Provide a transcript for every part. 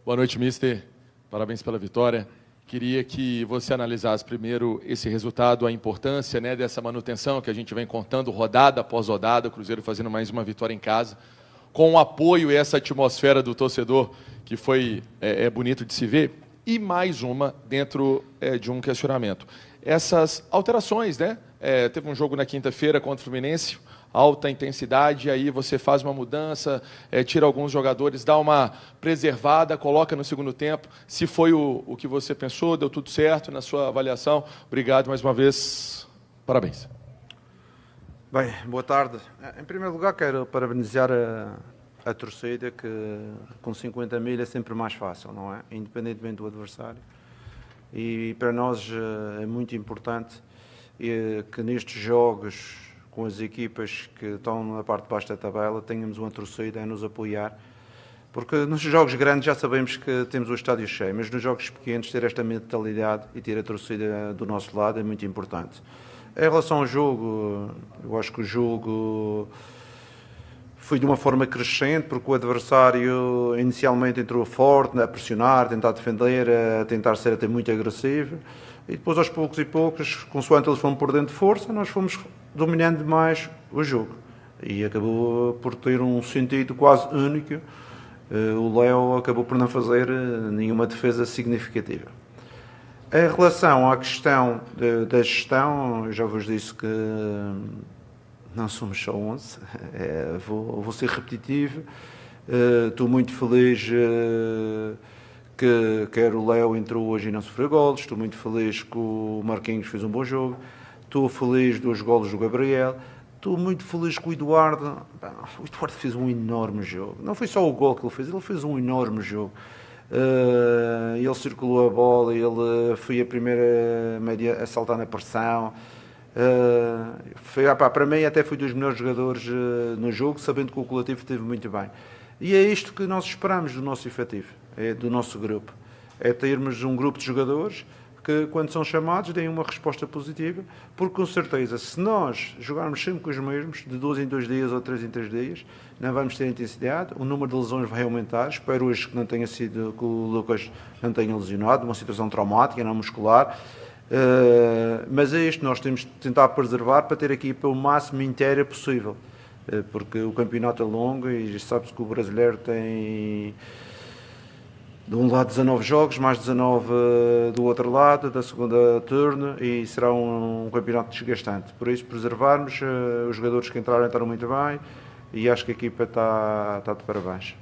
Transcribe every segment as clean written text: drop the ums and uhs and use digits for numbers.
Boa noite, mister. Parabéns pela vitória. Queria que você analisasse primeiro esse resultado, a importância, né, dessa manutenção que a gente vem contando rodada após rodada, o Cruzeiro fazendo mais uma vitória em casa, com o apoio e essa atmosfera do torcedor que foi bonito de se ver, e mais uma dentro de um questionamento. Essas alterações, né? Teve um jogo na quinta-feira contra o Fluminense, alta intensidade, aí você faz uma mudança, tira alguns jogadores, dá uma preservada, coloca no segundo tempo. Se foi o que você pensou, deu tudo certo na sua avaliação. Obrigado mais uma vez. Parabéns. Bem, boa tarde. Em primeiro lugar, quero parabenizar a torcida, que com 50 mil é sempre mais fácil, não é? Independentemente do adversário. E para nós é muito importante que nestes jogos, com as equipas que estão na parte de baixo da tabela, tenhamos uma torcida a nos apoiar, porque nos jogos grandes já sabemos que temos o estádio cheio, mas nos jogos pequenos ter esta mentalidade e ter a torcida do nosso lado é muito importante. Em relação ao jogo, eu acho que o jogo foi de uma forma crescente, porque o adversário inicialmente entrou forte, a pressionar, a tentar defender, a tentar ser até muito agressivo, e depois aos poucos e poucos, consoante eles foram perdendo de força, nós fomos dominando mais o jogo, e acabou por ter um sentido quase único. O Léo acabou por não fazer nenhuma defesa significativa. Em relação à questão da gestão, eu já vos disse que não somos só 11, vou ser repetitivo. Estou muito feliz que quer o Léo entrou hoje e não sofreu golos, estou muito feliz que o Marquinhos fez um bom jogo, estou feliz dos golos do Gabriel, estou muito feliz que o Eduardo fez um enorme jogo. Não foi só o gol que ele fez um enorme jogo. Ele circulou a bola, ele foi a primeira média a saltar na pressão. Para mim até foi dos melhores jogadores no jogo, sabendo que o coletivo esteve muito bem. E é isto que nós esperamos do nosso efetivo, do nosso grupo. É termos um grupo de jogadores que, quando são chamados, deem uma resposta positiva, porque com certeza, se nós jogarmos sempre com os mesmos, de 2 em 2 dias ou 3 em 3 dias, não vamos ter intensidade, o número de lesões vai aumentar. Espero hoje que não tenha sido, que o Lucas não tenha lesionado, uma situação traumática, não muscular. Mas é isto, nós temos de tentar preservar para ter a equipa o máximo inteira possível, porque o campeonato é longo e sabe-se que o brasileiro tem de um lado 19 jogos, mais 19 do outro lado, da segunda turno, e será um campeonato desgastante. Por isso, preservarmos, os jogadores que entraram muito bem, e acho que a equipa está de parabéns.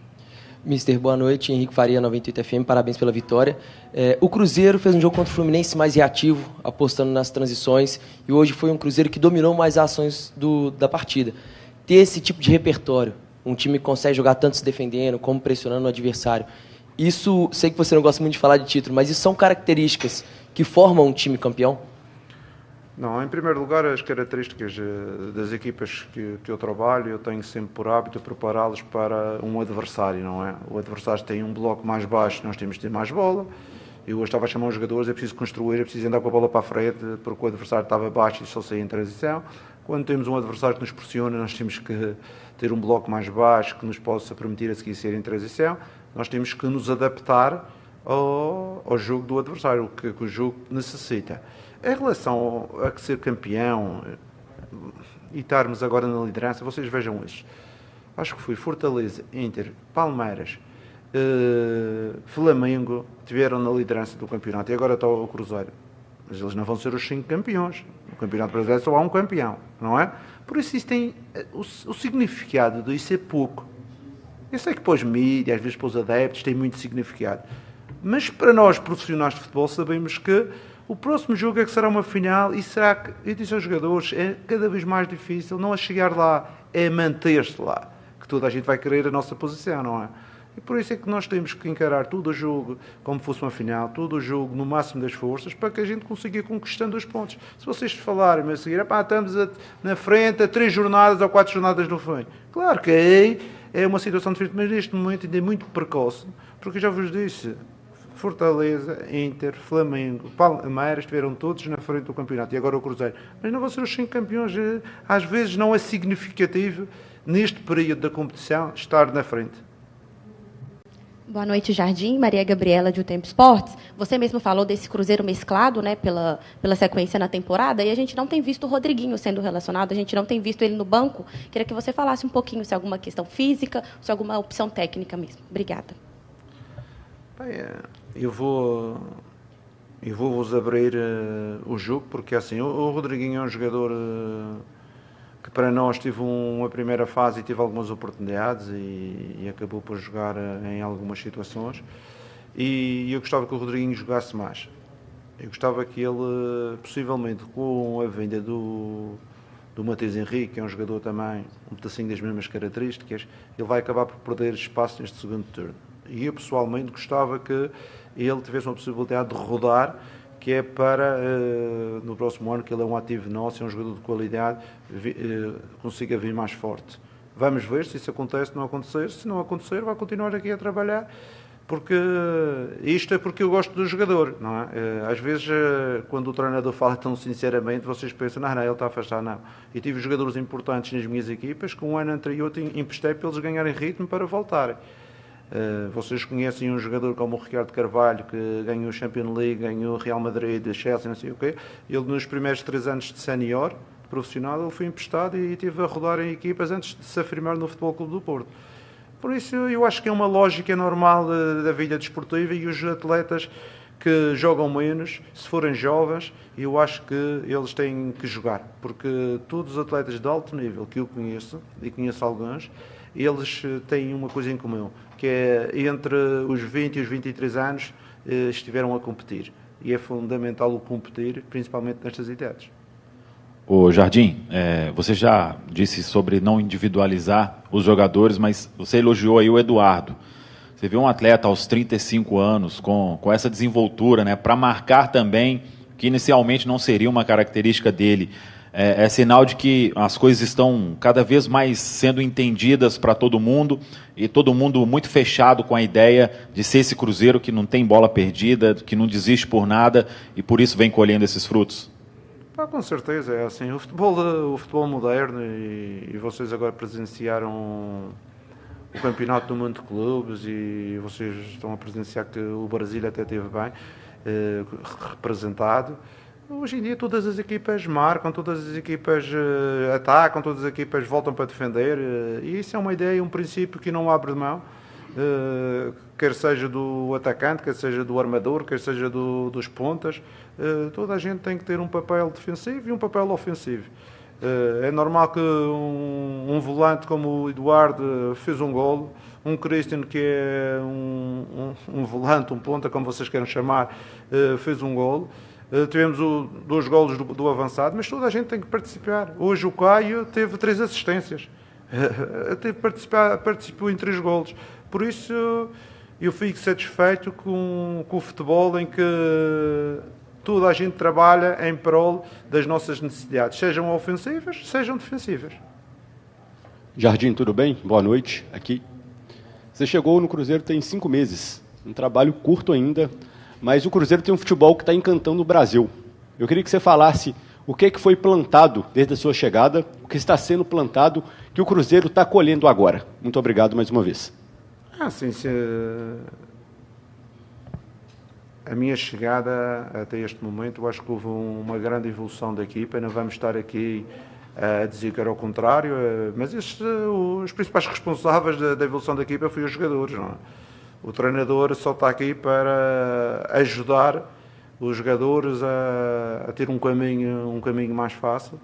Mister, boa noite. Henrique Faria, 98 FM, parabéns pela vitória. O Cruzeiro fez um jogo contra o Fluminense mais reativo, apostando nas transições, e hoje foi um Cruzeiro que dominou mais as ações da partida. Ter esse tipo de repertório, um time que consegue jogar tanto se defendendo, como pressionando o adversário, isso, sei que você não gosta muito de falar de título, mas isso são características que formam um time campeão? Não, em primeiro lugar, as características das equipas que eu trabalho, eu tenho sempre por hábito prepará-los para um adversário, não é? O adversário tem um bloco mais baixo, nós temos de ter mais bola. Eu hoje estava a chamar os jogadores, é preciso construir, é preciso andar com a bola para a frente, porque o adversário estava baixo e só saía em transição. Quando temos um adversário que nos pressiona, nós temos que ter um bloco mais baixo, que nos possa permitir a seguir ser em transição. Nós temos que nos adaptar ao jogo do adversário, o que o jogo necessita. Em relação a ser campeão e estarmos agora na liderança, vocês vejam isto. Acho que foi Fortaleza, Inter, Palmeiras, Flamengo, tiveram na liderança do campeonato, e agora está o Cruzeiro. Mas eles não vão ser os 5 campeões. No Campeonato Brasileiro só há um campeão, não é? Por isso tem o significado disso é pouco. Eu sei que para os mídias, às vezes para os adeptos, tem muito significado. Mas para nós, profissionais de futebol, sabemos que o próximo jogo é que será uma final, e será que, eu disse aos jogadores, é cada vez mais difícil, não é chegar lá, é manter-se lá, que toda a gente vai querer a nossa posição, não é? E por isso é que nós temos que encarar todo o jogo como fosse uma final, todo o jogo no máximo das forças, para que a gente consiga ir conquistando os pontos. Se vocês falarem a seguir, estamos na frente a 3 jornadas ou 4 jornadas no fim, claro que aí é uma situação diferente, mas neste momento ainda é muito precoce, porque eu já vos disse, Fortaleza, Inter, Flamengo, Palmeiras estiveram todos na frente do campeonato, e agora o Cruzeiro. Mas não vão ser os 5 campeões. Às vezes não é significativo, neste período da competição, estar na frente. Boa noite, Jardim. Maria Gabriela, de O Tempo Esportes. Você mesmo falou desse Cruzeiro mesclado, né, pela sequência na temporada, e a gente não tem visto o Rodriguinho sendo relacionado, a gente não tem visto ele no banco. Queria que você falasse um pouquinho se é alguma questão física, se é alguma opção técnica mesmo. Obrigada. Bem, eu vou-vos abrir o jogo, porque assim, o Rodriguinho é um jogador que para nós tive uma primeira fase e tive algumas oportunidades e acabou por jogar em algumas situações, e eu gostava que o Rodriguinho jogasse mais. Eu gostava que ele, possivelmente com a vinda do Matheus Henrique, que é um jogador também um pedacinho das mesmas características, ele vai acabar por perder espaço neste segundo turno. E eu pessoalmente gostava que ele tivesse uma possibilidade de rodar, que é para, no próximo ano, que ele é um ativo nosso, é um jogador de qualidade, consiga vir mais forte. Vamos ver se isso acontece ou não acontecer. Se não acontecer, vai continuar aqui a trabalhar, porque isto é porque eu gosto do jogador, não é? Às vezes, quando o treinador fala tão sinceramente, vocês pensam, não, ele está a afastar, não. E tive jogadores importantes nas minhas equipas, que um ano anterior emprestei para eles ganharem ritmo para voltarem. Vocês conhecem um jogador como o Ricardo Carvalho, que ganhou o Champions League, ganhou o Real Madrid, o Chelsea, não sei o quê. Ele, nos primeiros 3 anos de sénior profissional, ele foi emprestado e esteve a rodar em equipas antes de se afirmar no Futebol Clube do Porto. Por isso, eu acho que é uma lógica normal da vida desportiva, e os atletas que jogam menos, se forem jovens, eu acho que eles têm que jogar, porque todos os atletas de alto nível que eu conheço, e conheço alguns, eles têm uma coisa em comum, que é entre os 20 e os 23 anos estiveram a competir. E é fundamental o competir, principalmente nestas idades. Ô Jardim, você já disse sobre não individualizar os jogadores, mas você elogiou aí o Eduardo. Você vê um atleta aos 35 anos, com essa desenvoltura, né, para marcar também, que inicialmente não seria uma característica dele. É sinal de que as coisas estão cada vez mais sendo entendidas para todo mundo, e todo mundo muito fechado com a ideia de ser esse Cruzeiro que não tem bola perdida, que não desiste por nada, e por isso vem colhendo esses frutos. Com certeza, é assim. O futebol moderno, e vocês agora presenciaram o campeonato do mundo de clubes, e vocês estão a presenciar que o Brasil até esteve bem representado. Hoje em dia todas as equipas marcam, todas as equipas atacam, todas as equipas voltam para defender, e isso é uma ideia, um princípio que não abre de mão, quer seja do atacante, quer seja do armador, quer seja dos pontas. Toda a gente tem que ter um papel defensivo e um papel ofensivo. É normal que um volante como o Eduardo fez um golo, um Christian, que é um volante, um ponta, como vocês queiram chamar, fez um golo. Tivemos 2 golos do avançado, mas toda a gente tem que participar. Hoje o Caio teve 3 assistências, participou em 3 golos. Por isso eu fico satisfeito com o futebol, em que toda a gente trabalha em prol das nossas necessidades, sejam ofensivas, sejam defensivas. Jardim, tudo bem? Boa noite. Aqui. Você chegou no Cruzeiro tem 5 meses, um trabalho curto ainda, mas o Cruzeiro tem um futebol que está encantando o Brasil. Eu queria que você falasse o que foi plantado desde a sua chegada, o que está sendo plantado, que o Cruzeiro está colhendo agora. Muito obrigado mais uma vez. Sim, a minha chegada até este momento, eu acho que houve uma grande evolução da equipa. Não vamos estar aqui a dizer que era o contrário, mas os principais responsáveis da evolução da equipa foram os jogadores, não é? O treinador só está aqui para ajudar os jogadores a ter um caminho mais fácil,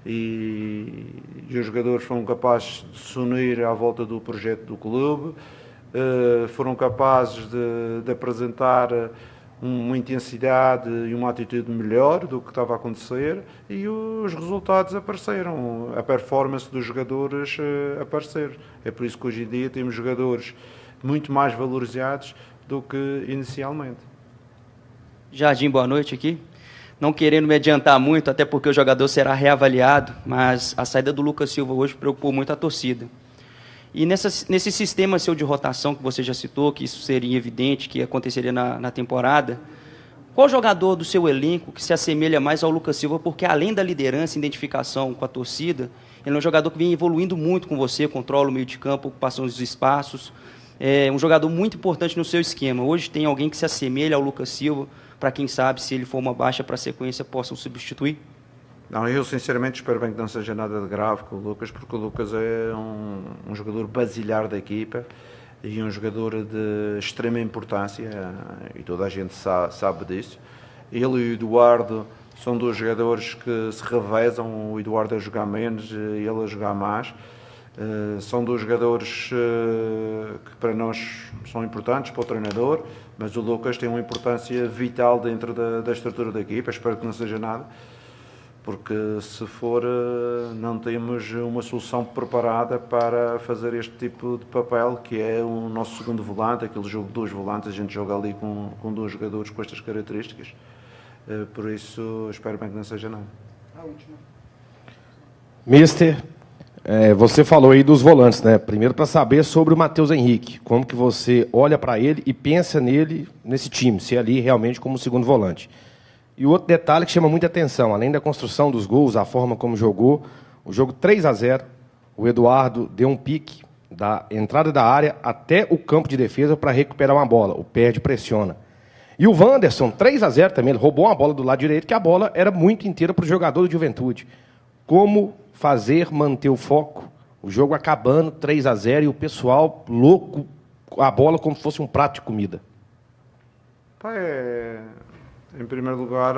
e os jogadores foram capazes de se unir à volta do projeto do clube, foram capazes de apresentar uma intensidade e uma atitude melhor do que estava a acontecer, e os resultados apareceram, a performance dos jogadores aparecer. É por isso que hoje em dia temos jogadores muito mais valorizados do que inicialmente. Jardim, boa noite aqui. Não querendo me adiantar muito, até porque o jogador será reavaliado, mas a saída do Lucas Silva hoje preocupou muito a torcida. E nesse sistema seu de rotação que você já citou, que isso seria evidente que aconteceria na temporada, qual jogador do seu elenco que se assemelha mais ao Lucas Silva? Porque além da liderança e identificação com a torcida, ele é um jogador que vem evoluindo muito com você, controla o meio de campo, ocupação dos espaços. É um jogador muito importante no seu esquema. Hoje tem alguém que se assemelha ao Lucas Silva, para quem sabe, se ele for uma baixa para a sequência, possam substituir? Não, eu sinceramente espero bem que não seja nada de grave com o Lucas, porque o Lucas é um jogador basilar da equipa e um jogador de extrema importância, e toda a gente sabe disso. Ele e o Eduardo são dois jogadores que se revezam, o Eduardo a jogar menos e ele a jogar mais. São dois jogadores que para nós são importantes, para o treinador, mas o Lucas tem uma importância vital dentro da estrutura da equipa. Espero que não seja nada, porque se for, não temos uma solução preparada para fazer este tipo de papel, que é o nosso segundo volante, aquele jogo de dois volantes, a gente joga ali com dois jogadores com estas características. Por isso, espero bem que não seja nada. A última. Mister, você falou aí dos volantes, né? Primeiro para saber sobre o Matheus Henrique, como que você olha para ele e pensa nele, nesse time, se ali realmente como segundo volante. E o outro detalhe que chama muita atenção, além da construção dos gols, a forma como jogou, o jogo 3-0, o Eduardo deu um pique da entrada da área até o campo de defesa para recuperar uma bola, o perde, pressiona. E o Wanderson, 3-0 também, ele roubou uma bola do lado direito, que a bola era muito inteira para o jogador do Juventude. Como fazer, manter o foco, o jogo acabando, 3-0, e o pessoal louco, a bola como se fosse um prato de comida? Em primeiro lugar,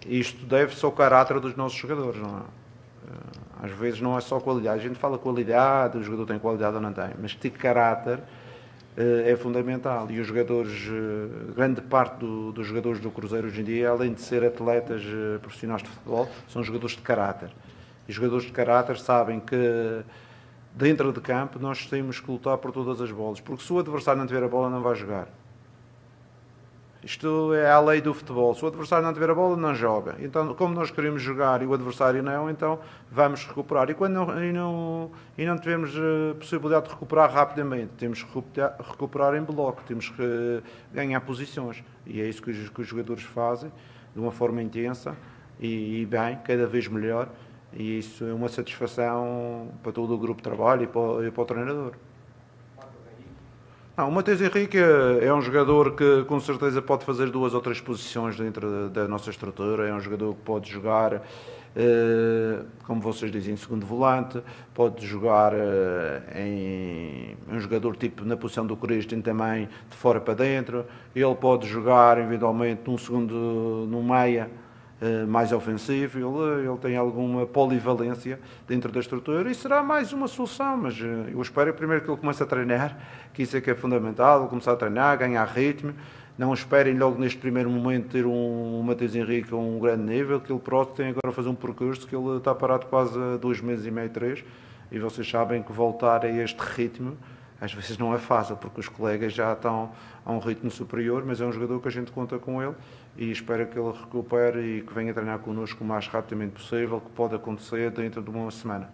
isto deve-se ao caráter dos nossos jogadores, não é? Às vezes não é só qualidade, a gente fala qualidade, o jogador tem qualidade ou não tem, mas ter caráter é fundamental. E os jogadores, grande parte dos jogadores do Cruzeiro hoje em dia, além de ser atletas profissionais de futebol, são jogadores de caráter. E os jogadores de caráter sabem que dentro de campo nós temos que lutar por todas as bolas, porque se o adversário não tiver a bola não vai jogar. Isto é a lei do futebol. Se o adversário não tiver a bola, não joga. Então, como nós queremos jogar e o adversário não, então vamos recuperar. E quando não tivermos a possibilidade de recuperar rapidamente, temos que recuperar em bloco, temos que ganhar posições. E é isso que os jogadores fazem, de uma forma intensa e bem, cada vez melhor. E isso é uma satisfação para todo o grupo de trabalho e para o treinador. Não, o Matheus Henrique é um jogador que com certeza pode fazer 2 ou 3 posições dentro da nossa estrutura. É um jogador que pode jogar, como vocês dizem, segundo volante, pode jogar um jogador tipo na posição do Cristian também, de fora para dentro. Ele pode jogar eventualmente num meia mais ofensivo. Ele tem alguma polivalência dentro da estrutura e será mais uma solução, mas eu espero primeiro que ele comece a treinar, que isso é que é fundamental, começar a treinar, ganhar ritmo. Não esperem logo neste primeiro momento ter um Matheus Henrique a um grande nível, que ele próprio tem agora a fazer um percurso, que ele está parado quase 2 meses e meio, 3, e vocês sabem que voltar a este ritmo às vezes não é fácil, porque os colegas já estão a um ritmo superior, mas é um jogador que a gente conta com ele e espero que ele recupere e que venha treinar connosco o mais rapidamente possível, que pode acontecer dentro de uma semana.